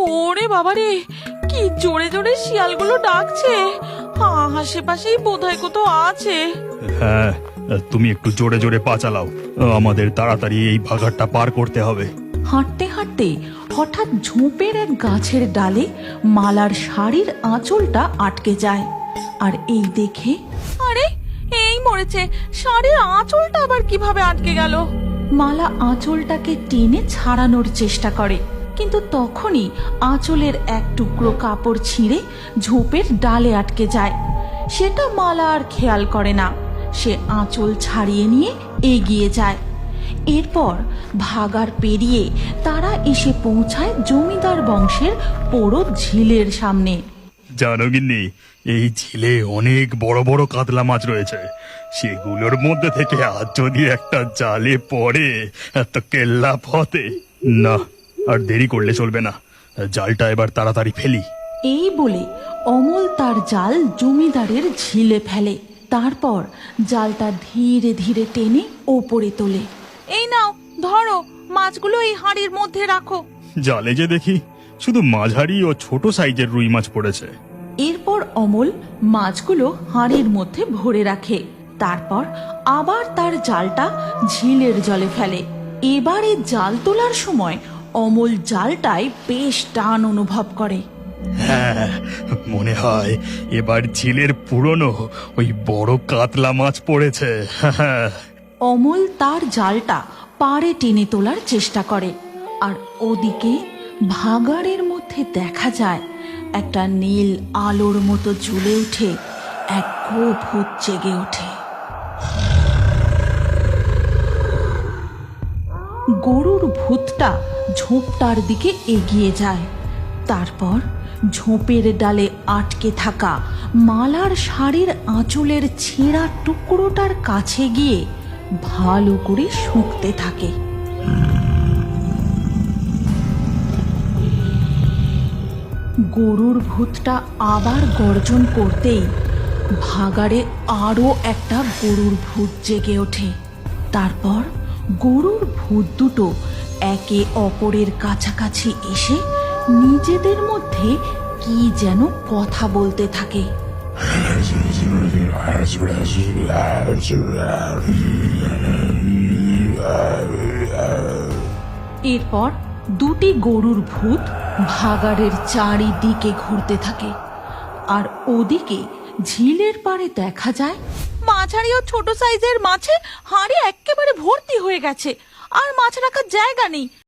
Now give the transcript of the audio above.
ওরে বাবারে, কি জোরে জোরে শিয়ালগুলো ডাকছে। আশেপাশেই বোধহয় কোথাও আছে। হ্যাঁ, তুমি একটু জোরে জোরে পা চালাও, আমাদের তাড়াতাড়ি এই ভাগাড়টা পার করতে হবে। হাঁটতে হাঁটতে হঠাৎ ঝোপের এক গাছের ডালে মালার শাড়ির আঁচলটা আটকে যায়। আর এই দেখে আরে, এই মরেছে, শাড়ির আঁচলটা আবার কিভাবে আটকে গেল? মালা আঁচলটাকে টেনে ছাড়ানোর চেষ্টা করে, কিন্তু তখনই আঁচলের এক টুকরো কাপড় ছিঁড়ে ঝোপের ডালে আটকে যায়। সেটা মালা আর খেয়াল করে না। সে আঁচল ছাড়িয়ে নিয়ে এগিয়ে যায়। এরপর ভাগাড় পেরিয়ে তারা এসে পৌঁছায় জমিদার বংশের পোড়ো ঝিলের সামনে। জানো গিন্নি, এই ঝিলে অনেক বড় বড় কাতলা মাছ রয়েছে। সেগুলোর মধ্যে থেকে আজ যদি একটা জালে পড়ে তো কেল্লা ফতে। না, আর দেরি করলে চলবে না, জালটা এবার তাড়াতাড়ি ফেলি। এই বলে অমল তার জাল জমিদারের ঝিলে ফেলে। তারপর জালটা ধীরে ধীরে টেনে ওপরে তোলে। এই নাও, ধরো, মাছগুলো এই হাঁড়ির মধ্যে রাখো। জালে যে দেখি শুধু মাঝারি ও ছোট সাইজের রুই মাছ পড়েছে। এরপর অমল মাছগুলো হাঁড়ির মধ্যে ভরে রাখে। তারপর আবার তার জালটা ঝিলের জলে ফেলে। এবারে জাল তোলার সময় অমল জালটায় বেশ টান অনুভব করে। হ্যাঁ, মনে হয় এবার ঝিলের পুরনো ওই বড় কাতলা মাছ পড়েছে। হ্যাঁ, অমল তার জালটা পাড়ে টেনে তোলার চেষ্টা করে। আর ওদিকে ভাগাড়ের মধ্যে দেখা যায় একটা নীল আলোর মতো জ্বলে উঠে এক ভূত জেগে ওঠে। গরুর ভূতটা ঝোপটার দিকে এগিয়ে যায়। তারপর ঝোপের ডালে আটকে থাকা মালার শাড়ির আঁচলের ছেঁড়া টুকরোটার কাছে গিয়ে ভালো করে শুঁকতে থাকে। গরুর ভূতটা আবার গর্জন করতেই ভাগাড়ে আরো একটা গরুর ভূত জেগে ওঠে। তারপর গরুর ভূত দুটো একে অপরের কাছাকাছি এসে নিজেদের মধ্যে কি যেন কথা বলতে থাকে। এরপর দুটি গরুর ভূত ভাগাড়ের চারিদিকে ঘুরতে থাকে। আর ওদিকে ঝিলের পাড়ে দেখা যায় মাঝারি ও ছোট সাইজের মাছে হাঁড়ি একেবারে ভর্তি হয়ে গেছে, আর মাছ রাখার জায়গা নেই।